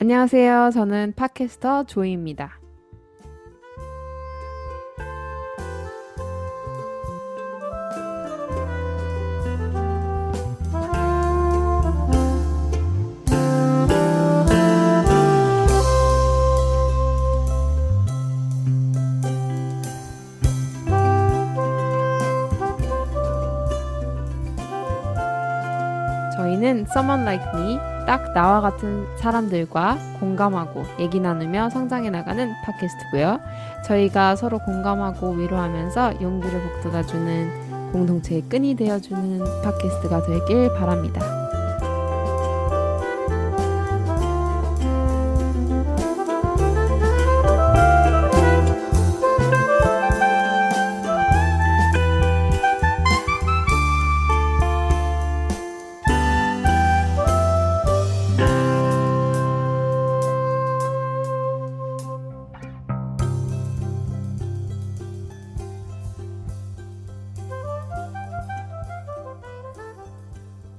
안녕하세요. 저는 팟캐스터 조이입니다. 저희는 Someone Like Me, 딱 나와 같은 사람들과 공감하고 얘기 나누며 성장해 나가는 팟캐스트고요. 저희가 서로 공감하고 위로하면서 용기를 북돋아주는 공동체의 끈이 되어주는 팟캐스트가 되길 바랍니다.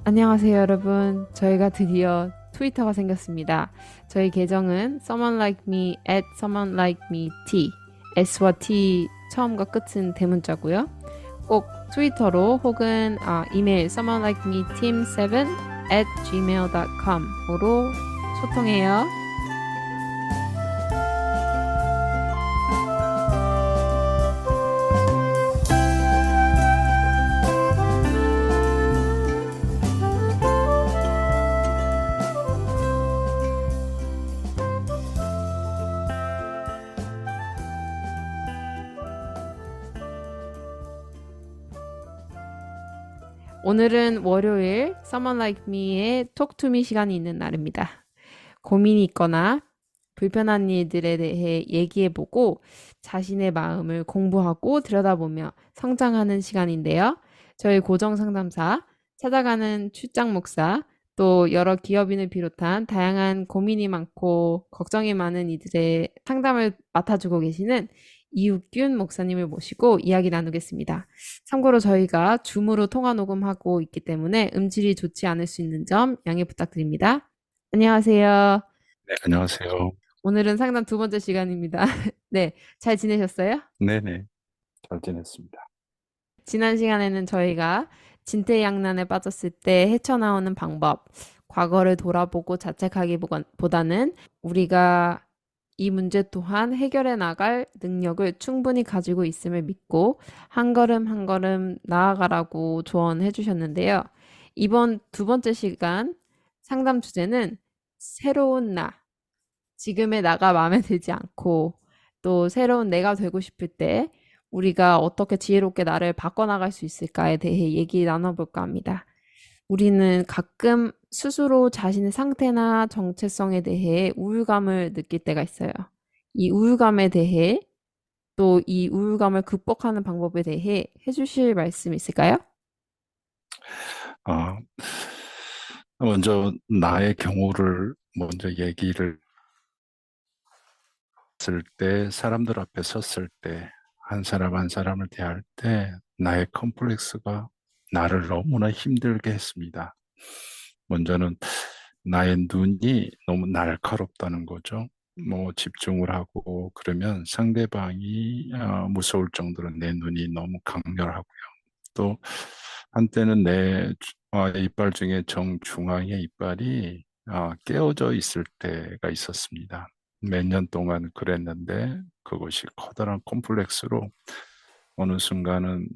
안녕하세요, 여러분. 저희가 드디어 트위터가 생겼습니다. 저희 계정은 someone like me at someone like me t S와 T 처음과 끝은 대문자고요. 꼭 트위터로 혹은 이메일 someone like me team7 at gmail.com으로 소통해요. 오늘은 월요일 Someone Like Me의 Talk to Me 시간이 있는 날입니다. 고민이 있거나 불편한 일들에 대해 얘기해보고 자신의 마음을 공부하고 들여다보며 성장하는 시간인데요. 저희 고정 상담사, 찾아가는 출장 목사, 또 여러 기업인을 비롯한 다양한 고민이 많고 걱정이 많은 이들의 상담을 맡아주고 계시는 이웃균 목사님을 모시고 이야기 나누겠습니다. 참고로 저희가 줌으로 통화 녹음하고 있기 때문에 음질이 좋지 않을 수 있는 점 양해 부탁드립니다. 안녕하세요. 네, 안녕하세요. 오늘은 상담 두 번째 시간입니다. 네, 잘 지내셨어요? 네네, 잘 지냈습니다. 지난 시간에는 저희가 진퇴양난에 빠졌을 때 헤쳐나오는 방법, 과거를 돌아보고 자책하기보다는 우리가 이 문제 또한 해결해 나갈 능력을 충분히 가지고 있음을 믿고 한 걸음 한 걸음 나아가라고 조언해 주셨는데요. 이번 두 번째 시간 상담 주제는 새로운 나, 지금의 나가 마음에 들지 않고 또 새로운 내가 되고 싶을 때 우리가 어떻게 지혜롭게 나를 바꿔나갈 수 있을까에 대해 얘기 나눠볼까 합니다. 우리는 가끔 스스로 자신의 상태나 정체성에 대해 우울감을 느낄 때가 있어요. 이 우울감에 대해 또 이 우울감을 극복하는 방법에 대해 해주실 말씀 있을까요? 아, 먼저 나의 경우를 먼저 얘기를 했을 때, 사람들 앞에 섰을 때, 한 사람 한 사람을 대할 때, 나의 컴플렉스가 나를 너무나 힘들게 했습니다. 먼저는 나의 눈이 너무 날카롭다는 거죠. 뭐 집중을 하고 그러면 상대방이 무서울 정도로 내 눈이 너무 강렬하고요. 또 한때는 내 이빨 중에 정중앙의 이빨이 깨어져 있을 때가 있었습니다. 몇 년 동안 그랬는데 그것이 커다란 콤플렉스로 어느 순간은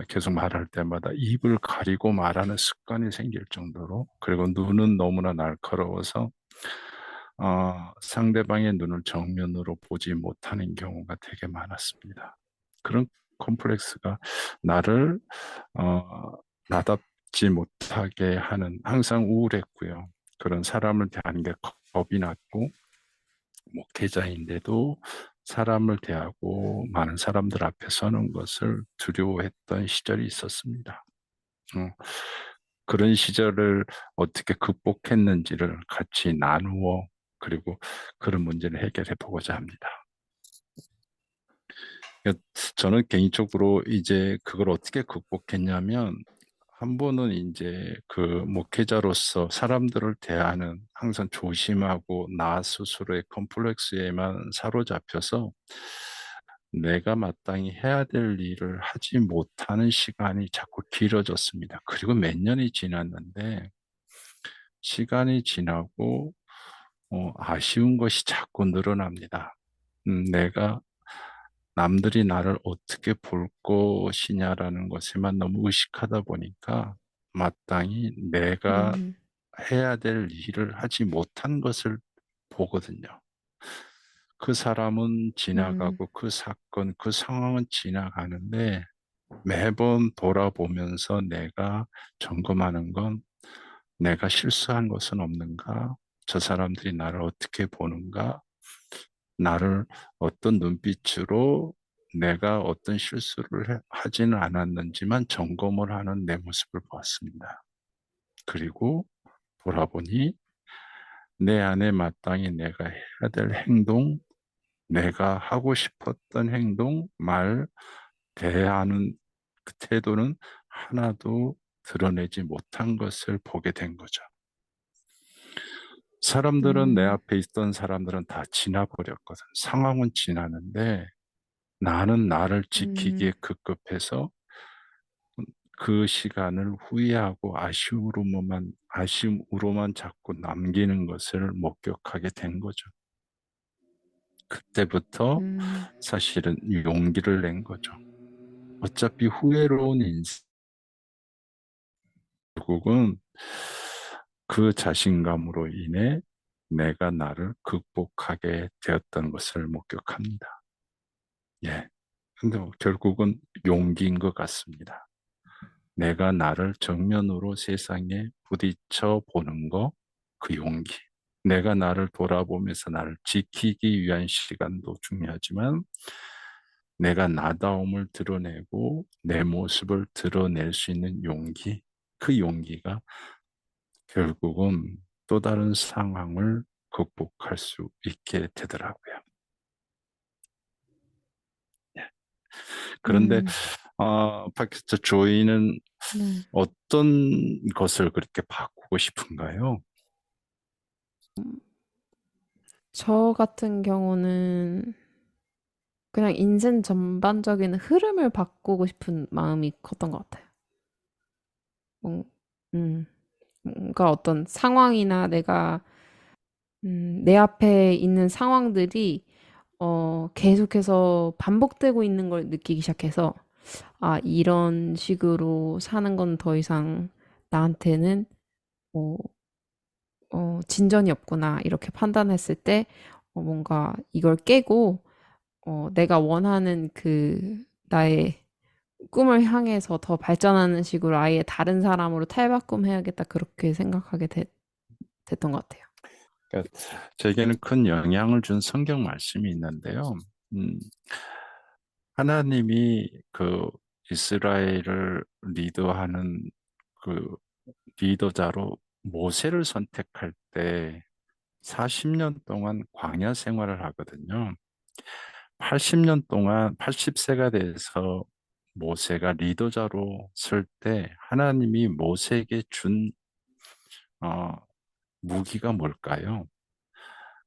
계속 말할 때마다 입을 가리고 말하는 습관이 생길 정도로, 그리고 눈은 너무나 날카로워서 상대방의 눈을 정면으로 보지 못하는 경우가 되게 많았습니다. 그런 콤플렉스가 나를 나답지 못하게 하는, 항상 우울했고요. 그런 사람을 대하는 게 겁이 났고, 목회자인데도 사람을 대하고 많은 사람들 앞에 서는 것을 두려워했던 시절이 있었습니다. 어, 그런 시절을 어떻게 극복했는지를 같이 나누어, 그리고 그런 문제를 해결해 보고자 합니다. 저는 개인적으로 이제 그걸 어떻게 극복했냐면, 한 번은 이제 그 목회자로서 사람들을 대하는 항상 조심하고 나 스스로의 컴플렉스에만 사로잡혀서 내가 마땅히 해야 될 일을 하지 못하는 시간이 자꾸 길어졌습니다. 그리고 몇 년이 지났는데 시간이 지나고 아쉬운 것이 자꾸 늘어납니다. 내가 남들이 나를 어떻게 볼 것이냐라는 것에만 너무 의식하다 보니까 마땅히 내가 음, 해야 될 일을 하지 못한 것을 보거든요. 그 사람은 음, 지나가고 그 사건, 그 상황은 지나가는데 매번 돌아보면서 내가 점검하는 건 내가 실수한 것은 없는가? 저 사람들이 나를 어떻게 보는가? 나를 어떤 눈빛으로 내가 어떤 실수를 하지는 않았는지만 점검을 하는 내 모습을 보았습니다. 그리고 돌아보니 내 안에 마땅히 내가 해야 될 행동, 내가 하고 싶었던 행동, 말, 대하는 그 태도는 하나도 드러내지 못한 것을 보게 된 거죠. 사람들은 내 음, 앞에 있던 사람들은 다 지나버렸거든. 상황은 지나는데 나는 나를 지키기에 음, 급급해서 그 시간을 후회하고 아쉬움으로만 자꾸 남기는 것을 목격하게 된 거죠. 그때부터 음, 사실은 용기를 낸 거죠. 어차피 후회로운 인생, 결국은 그 자신감으로 인해 내가 나를 극복하게 되었던 것을 목격합니다. 예. 근데 결국은 용기인 것 같습니다. 내가 나를 정면으로 세상에 부딪혀 보는 거, 그 용기. 내가 나를 돌아보면서 나를 지키기 위한 시간도 중요하지만 내가 나다움을 드러내고 내 모습을 드러낼 수 있는 용기. 그 용기가 결국은 또 다른 상황을 극복할 수 있게 되더라고요. 예. 그런데 음, 팟캐스트 조이는 네. 어떤 것을 그렇게 바꾸고 싶은가요? 저 같은 경우는 그냥 인생 전반적인 흐름을 바꾸고 싶은 마음이 컸던 것 같아요. 뭔- 음, 뭔가 어떤 상황이나 내 앞에 있는 상황들이, 계속해서 반복되고 있는 걸 느끼기 시작해서, 아, 이런 식으로 사는 건 더 이상 나한테는, 뭐, 진전이 없구나. 이렇게 판단했을 때, 뭔가 이걸 깨고, 내가 원하는 나의 꿈을 향해서 더 발전하는 식으로 아예 다른 사람으로 탈바꿈해야겠다. 그렇게 됐던 것 같아요. 그러니까 저에게는 큰 영향을 준 성경 말씀이 있는데요. 음, 하나님이 그 이스라엘을 리더하는 그 리더자로 모세를 선택할 때 40년 동안 광야 생활을 하거든요. 80년 동안 80세가 돼서 모세가 리더자로 설 때 하나님이 모세에게 준 어, 무기가 뭘까요?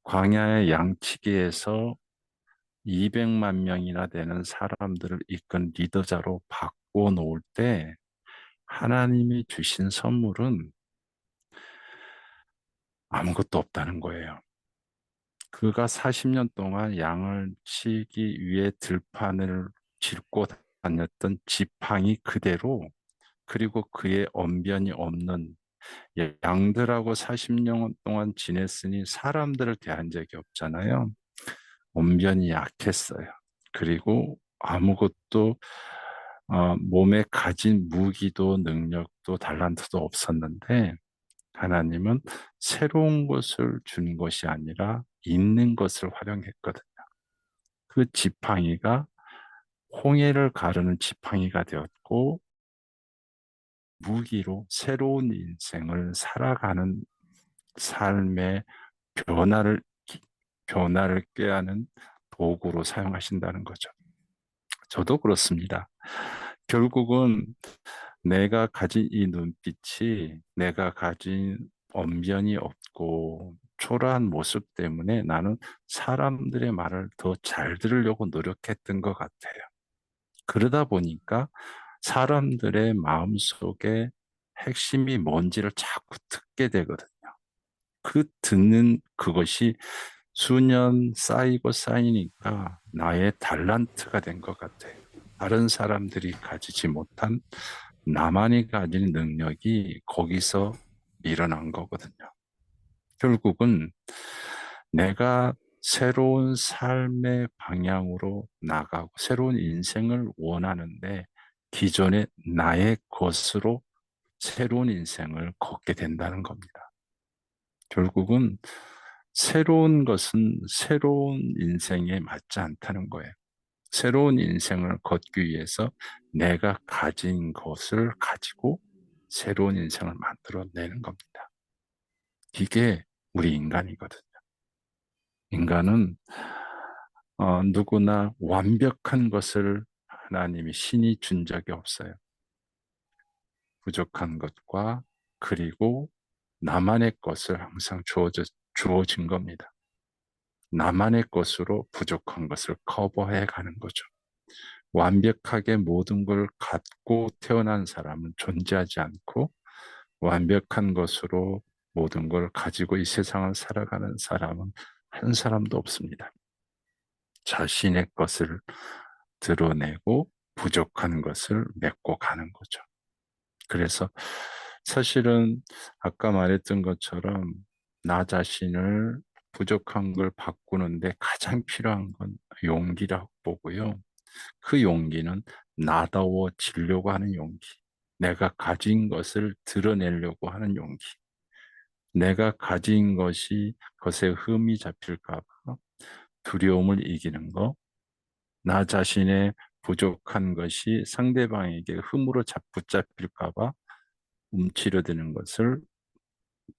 광야의 양치기에서 200만 명이나 되는 사람들을 이끈 리더자로 바꿔 놓을 때 하나님이 주신 선물은 아무것도 없다는 거예요. 그가 40년 동안 양을 치기 위해 들판을 짚고 다녔던 지팡이 그대로 그리고 그의 언변이 없는 양들하고 40년 동안 지냈으니 사람들을 대한 적이 없잖아요. 언변이 약했어요. 그리고 아무것도 몸에 가진 무기도 능력도 달란트도 없었는데 하나님은 새로운 것을 준 것이 아니라 있는 것을 활용했거든요. 그 지팡이가 홍해를 가르는 지팡이가 되었고 무기로 새로운 인생을 살아가는 삶의 변화를 변화를 꾀하는 도구로 사용하신다는 거죠. 저도 그렇습니다. 결국은 내가 가진 이 눈빛이 내가 가진 언변이 없고 초라한 모습 때문에 나는 사람들의 말을 더 잘 들으려고 노력했던 것 같아요. 그러다 보니까 사람들의 마음속에 핵심이 뭔지를 자꾸 듣게 되거든요. 그 듣는 그것이 수년 쌓이고 쌓이니까 나의 달란트가 된 것 같아요. 다른 사람들이 가지지 못한 나만이 가진 능력이 거기서 일어난 거거든요. 결국은 내가 새로운 삶의 방향으로 나가고 새로운 인생을 원하는데 기존의 나의 것으로 새로운 인생을 걷게 된다는 겁니다. 결국은 새로운 것은 새로운 인생에 맞지 않다는 거예요. 새로운 인생을 걷기 위해서 내가 가진 것을 가지고 새로운 인생을 만들어내는 겁니다. 이게 우리 인간이거든요. 인간은 누구나 완벽한 것을 하나님이 신이 준 적이 없어요. 부족한 것과 그리고 나만의 것을 항상 주어진 겁니다. 나만의 것으로 부족한 것을 커버해 가는 거죠. 완벽하게 모든 걸 갖고 태어난 사람은 존재하지 않고 완벽한 것으로 모든 걸 가지고 이 세상을 살아가는 사람은 한 사람도 없습니다. 자신의 것을 드러내고 부족한 것을 메꿔 가는 거죠. 그래서 사실은 아까 말했던 것처럼 나 자신을 부족한 걸 바꾸는데 가장 필요한 건 용기라고 보고요. 그 용기는 나다워지려고 하는 용기, 내가 가진 것을 드러내려고 하는 용기, 내가 가진 것이 것에 흠이 잡힐까 봐 두려움을 이기는 거, 나 자신의 부족한 것이 상대방에게 흠으로 붙잡힐까 봐 움츠려드는 것을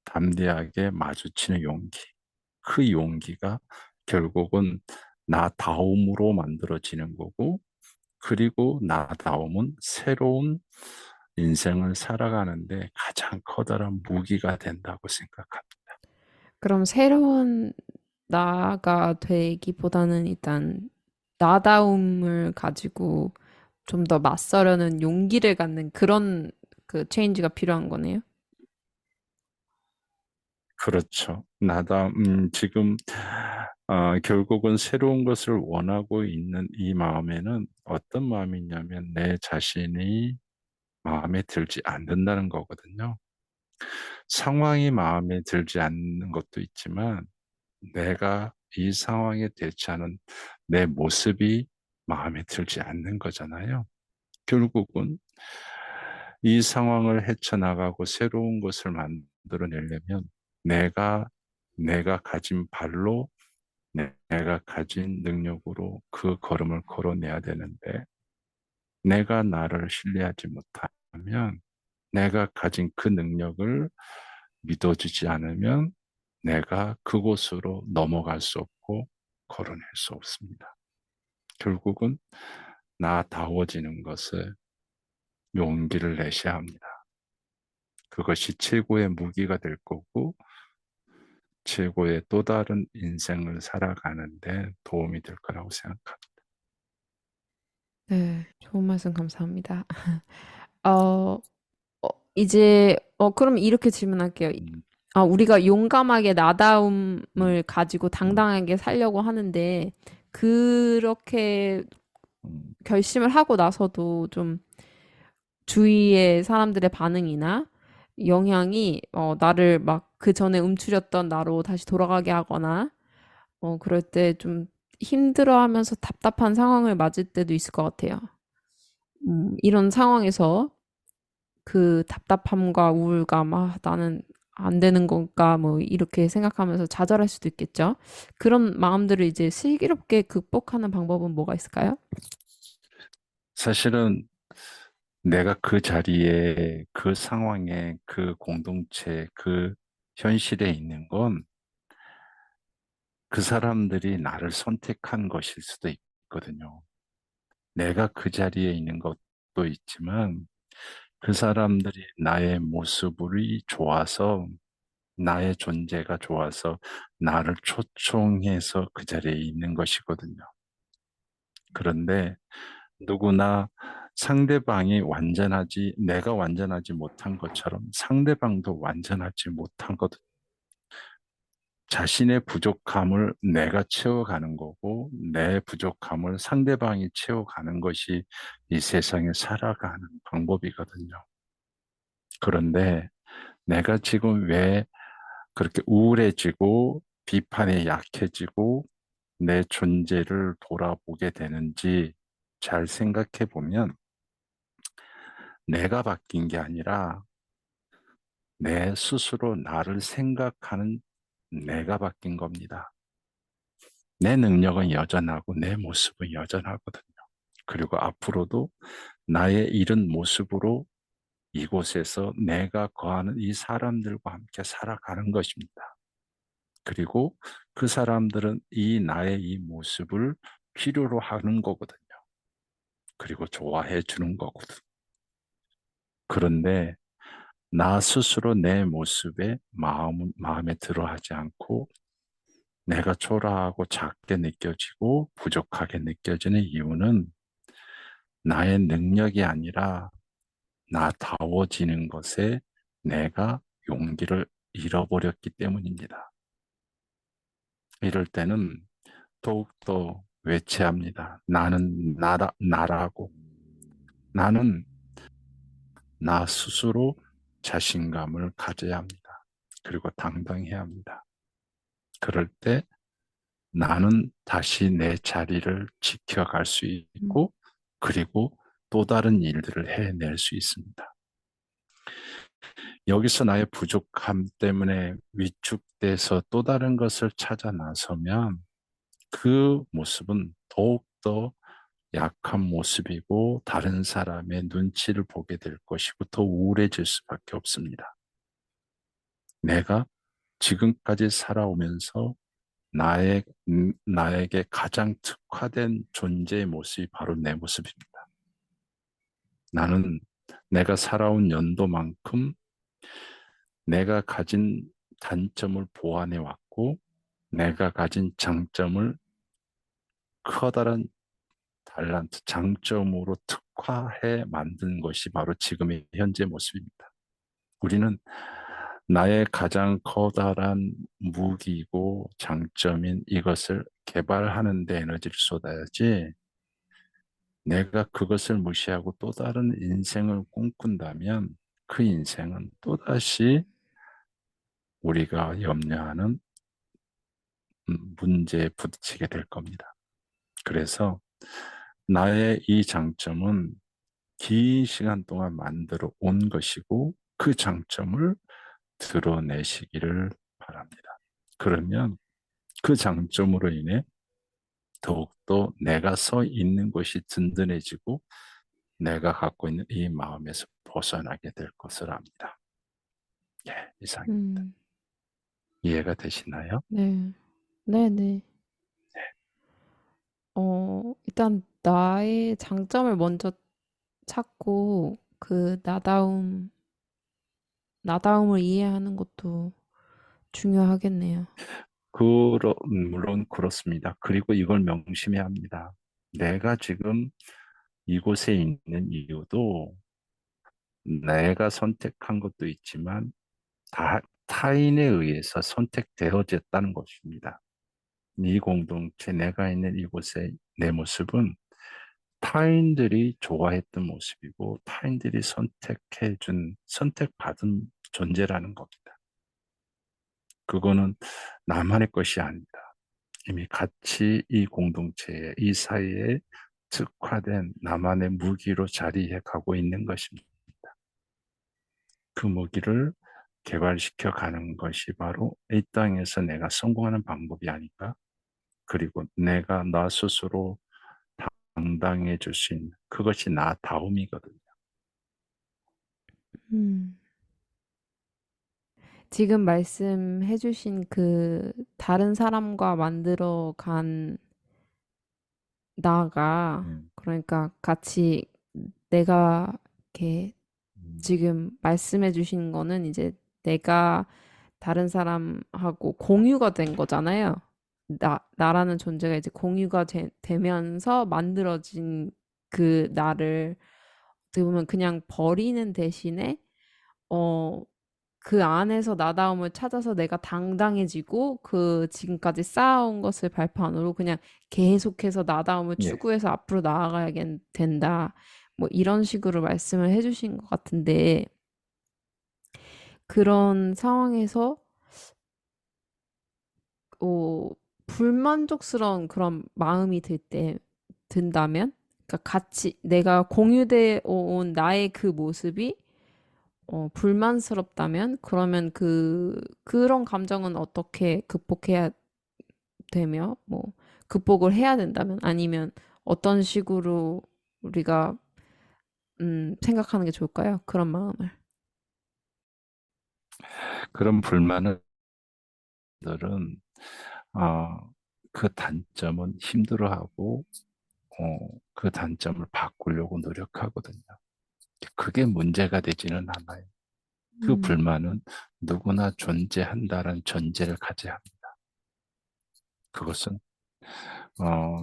담대하게 마주치는 용기. 그 용기가 결국은 나다움으로 만들어지는 거고, 그리고 나다움은 새로운 인생을 살아가는데 가장 커다란 무기가 된다고 생각합니다. 그럼 새로운 나가 되기보다는 일단 나다움을 가지고 좀 더 맞서려는 용기를 갖는 그런 그 체인지가 필요한 거네요. 그렇죠. 지금, 결국은 새로운 것을 원하고 있는 이 마음에는 어떤 마음이 있냐면 내 자신이 마음에 들지 않는다는 거거든요. 상황이 마음에 들지 않는 것도 있지만 내가 이 상황에 대처하는 내 모습이 마음에 들지 않는 거잖아요. 결국은 이 상황을 헤쳐나가고 새로운 것을 만들어내려면 내가 내가 가진 발로 내가 가진 능력으로 그 걸음을 걸어내야 되는데 내가 나를 신뢰하지 못하면 내가 가진 그 능력을 믿어주지 않으면 내가 그곳으로 넘어갈 수 없고 걸어낼 수 없습니다. 결국은 나다워지는 것에 용기를 내셔야 합니다. 그것이 최고의 무기가 될 거고 최고의 또 다른 인생을 살아가는데 도움이 될 거라고 생각합니다. 네, 좋은 말씀 감사합니다. 어, 이제, 그럼 이렇게 질문할게요. 음, 우리가 용감하게 음, 나다움을 가지고 음, 당당하게 살려고 하는데, 그렇게 음, 결심을 하고 나서도 좀 주위의 사람들의 반응이나 영향이, 나를 막 그 전에 움츠렸던 나로 다시 돌아가게 하거나, 그럴 때 좀 힘들어하면서 답답한 상황을 맞을 때도 있을 것 같아요. 이런 상황에서 그 답답함과 우울감, 나는 안 되는 건가, 뭐, 이렇게 생각하면서 좌절할 수도 있겠죠. 그런 마음들을 이제 슬기롭게 극복하는 방법은 뭐가 있을까요? 사실은 내가 그 자리에, 그 상황에, 그 공동체, 그 현실에 있는 건 그 사람들이 나를 선택한 것일 수도 있거든요. 내가 그 자리에 있는 것도 있지만 그 사람들이 나의 모습이 좋아서, 나의 존재가 좋아서 나를 초청해서 그 자리에 있는 것이거든요. 그런데 누구나 내가 완전하지 못한 것처럼 상대방도 완전하지 못한 것, 자신의 부족함을 내가 채워가는 거고, 내 부족함을 상대방이 채워가는 것이 이 세상에 살아가는 방법이거든요. 그런데 내가 지금 왜 그렇게 우울해지고 비판에 약해지고 내 존재를 돌아보게 되는지 잘 생각해 보면 내가 바뀐 게 아니라 내 스스로 나를 생각하는 내가 바뀐 겁니다. 내 능력은 여전하고 내 모습은 여전하거든요. 그리고 앞으로도 나의 이런 모습으로 이곳에서 내가 거하는 이 사람들과 함께 살아가는 것입니다. 그리고 그 사람들은 나의 이 모습을 필요로 하는 거거든요. 그리고 좋아해 주는 거거든. 그런데 나 스스로 내 모습에 마음에 들어 하지 않고 내가 초라하고 작게 느껴지고 부족하게 느껴지는 이유는 나의 능력이 아니라 나다워지는 것에 내가 용기를 잃어버렸기 때문입니다. 이럴 때는 더욱더 외치합니다. 나라고. 나는 나 스스로 자신감을 가져야 합니다. 그리고 당당해야 합니다. 그럴 때 나는 다시 내 자리를 지켜갈 수 음, 있고, 그리고 또 다른 일들을 해낼 수 있습니다. 여기서 나의 부족함 때문에 위축돼서 또 다른 것을 찾아 나서면 그 모습은 더욱더 약한 모습이고 다른 사람의 눈치를 보게 될 것이고 더 우울해질 수밖에 없습니다. 내가 지금까지 살아오면서 나에게 가장 특화된 존재의 모습이 바로 내 모습입니다. 나는 내가 살아온 연도만큼 내가 가진 단점을 보완해 왔고, 내가 가진 장점을 커다란 장점으로 특화해 만든 것이 바로 지금의 현재 모습입니다. 우리는 나의 가장 커다란 무기이고 장점인 이것을 개발하는 데 에너지를 쏟아야지 내가 그것을 무시하고 또 다른 인생을 꿈꾼다면 그 인생은 또다시 우리가 염려하는 문제에 부딪히게 될 겁니다. 그래서 나의 이 장점은 긴 시간 동안 만들어 온 것이고 그 장점을 드러내시기를 바랍니다. 그러면 그 장점으로 인해 더욱더 내가 서 있는 곳이 든든해지고 내가 갖고 있는 이 마음에서 벗어나게 될 것을 압니다. 예, 이상입니다. 음, 이해가 되시나요? 네, 네네. 일단 나의 장점을 먼저 찾고 그 나다움을 이해하는 것도 중요하겠네요. 물론 그렇습니다. 그리고 이걸 명심해야 합니다. 내가 지금 이곳에 있는 이유도 내가 선택한 것도 있지만 타인에 의해서 선택되어졌다는 것입니다. 이 공동체, 내가 있는 이곳의 내 모습은 타인들이 좋아했던 모습이고 타인들이 선택받은 존재라는 겁니다. 그거는 나만의 것이 아닙니다. 이미 같이 이 공동체에, 이 사회에 특화된 나만의 무기로 자리해 가고 있는 것입니다. 그 무기를 개발시켜 가는 것이 바로 이 땅에서 내가 성공하는 방법이 아닐까? 그리고 내가 나 스스로 당당해질 수 있는 그것이 나다움이거든요. 음, 지금 말씀해주신 그 다른 사람과 만들어 간 나가, 음, 그러니까 같이 내가 이렇게 지금 말씀해 주신 거는 이제 내가 다른 사람하고 공유가 된 거잖아요. 나라는 존재가 이제 공유가 되면서 만들어진 그 나를 어떻게 보면 그냥 버리는 대신에 어, 그 안에서 나다움을 찾아서 내가 당당해지고 그 지금까지 쌓아온 것을 발판으로 그냥 계속해서 나다움을 예. 추구해서 앞으로 나아가야 된다. 뭐 이런 식으로 말씀을 해주신 것 같은데 그런 상황에서 어, 불만족스러운 그런 마음이 든다면, 그러니까 같이 내가 공유되어 온 나의 그 모습이 불만스럽다면, 그러면 그런 감정은 어떻게 극복해야 되며, 뭐, 극복을 해야 된다면, 아니면 어떤 식으로 우리가, 생각하는 게 좋을까요? 그런 마음을. 그런 불만들은 어, 그 단점은 힘들어하고 그 단점을 바꾸려고 노력하거든요. 그게 문제가 되지는 않아요. 그 음, 불만은 누구나 존재한다는 전제를 가져야 합니다. 그것은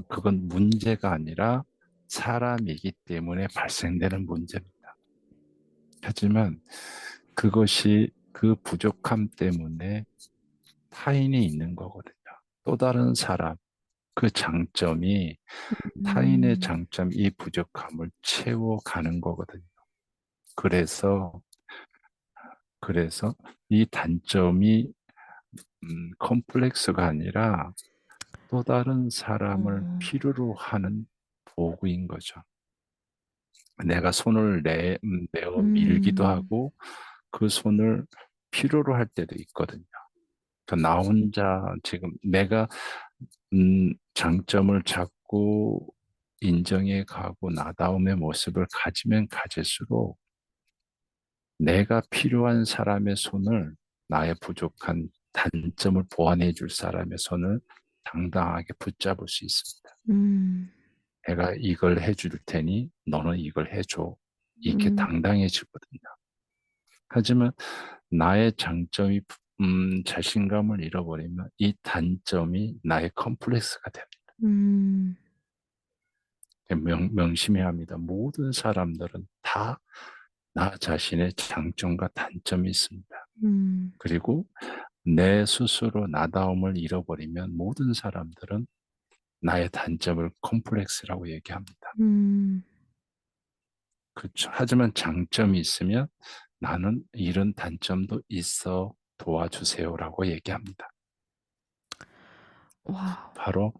그건 문제가 아니라 사람이기 때문에 발생되는 문제입니다. 하지만 그것이 그 부족함 때문에 타인이 있는 거거든요. 또 다른 사람, 그 장점이 타인의 음, 장점, 이 부족함을 채워가는 거거든요. 그래서, 그래서 이 단점이 컴플렉스가 아니라 또 다른 사람을 어, 필요로 하는 도구인 거죠. 내가 손을 내어 밀기도 음, 하고 그 손을 필요로 할 때도 있거든요. 나 혼자 지금 내가 장점을 찾고 인정해 가고 나다움의 모습을 가지면 가질수록 내가 필요한 사람의 손을 나의 부족한 단점을 보완해 줄 사람의 손을 당당하게 붙잡을 수 있습니다. 음, 내가 이걸 해줄 테니 너는 이걸 해줘. 이렇게 음, 당당해지거든요. 하지만 나의 장점이 자신감을 잃어버리면 이 단점이 나의 컴플렉스가 됩니다. 음, 명심해야 합니다. 모든 사람들은 다 나 자신의 장점과 단점이 있습니다. 음, 그리고 내 스스로 나다움을 잃어버리면 모든 사람들은 나의 단점을 컴플렉스라고 얘기합니다. 음. 그렇죠. 하지만 장점이 있으면 나는 이런 단점도 있어 도와주세요라고 얘기합니다. 와우. 바로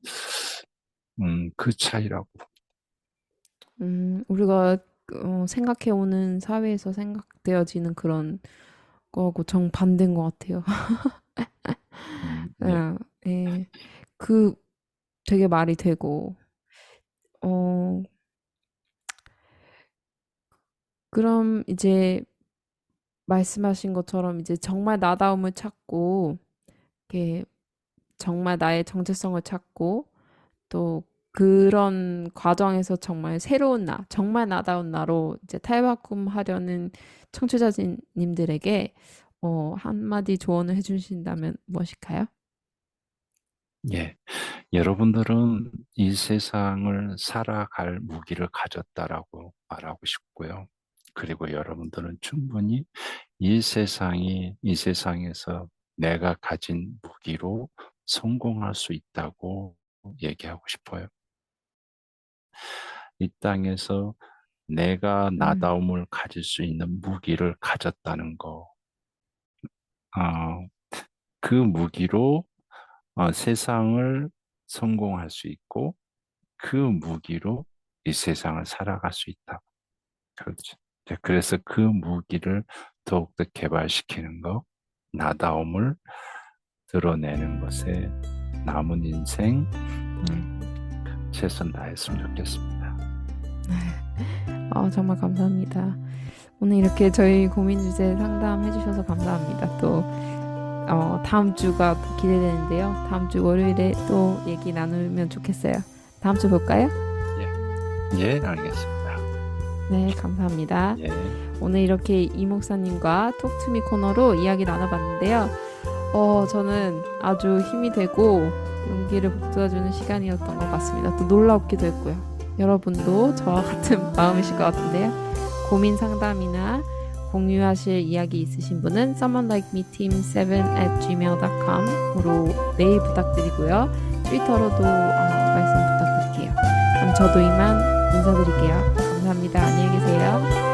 그 차이라고. 우리가 생각해오는 사회에서 생각되어지는 그런 거하고 정반대인 것 같아요. 예. 예, 예. 그 되게 말이 되고, 어, 그럼 이제 말씀하신 것처럼 이제 정말 나다움을 찾고, 이렇게 정말 나의 정체성을 찾고, 또 그런 과정에서 정말 새로운 나, 정말 나다운 나로 이제 탈바꿈하려는 청취자님들에게 한마디 조언을 해주신다면 무엇일까요? 예. 여러분들은 이 세상을 살아갈 무기를 가졌다라고 말하고 싶고요. 그리고 여러분들은 충분히 이 세상에서 내가 가진 무기로 성공할 수 있다고 얘기하고 싶어요. 이 땅에서 내가 음, 나다움을 가질 수 있는 무기를 가졌다는 거, 어, 그 무기로 세상을 성공할 수 있고, 그 무기로 이 세상을 살아갈 수 있다. 그렇죠. 네, 그래서 그 무기를 더욱더 개발시키는 것, 나다움을 드러내는 것에 남은 인생 최선 다했으면 좋겠습니다. 정말 감사합니다. 오늘 이렇게 저희 고민 주제 상담해 주셔서 감사합니다. 또 다음 주가 또 기대되는데요. 다음 주 월요일에 또 얘기 나누면 좋겠어요. 다음 주 볼까요? 예, 예, 알겠습니다. 네, 감사합니다. 예. 오늘 이렇게 이 목사님과 톡투미 코너로 이야기 나눠봤는데요. 저는 아주 힘이 되고 용기를 북돋아주는 시간이었던 것 같습니다. 또 놀랍기도 했고요. 여러분도 저와 같은 마음이실 것 같은데요. 고민 상담이나 공유하실 이야기 있으신 분은 someonelikeme7@gmail.com으로 메일 부탁드리고요. 트위터로도 말씀 부탁드릴게요. 그럼 저도 이만 인사드릴게요. 감사합니다. 안녕히 계세요.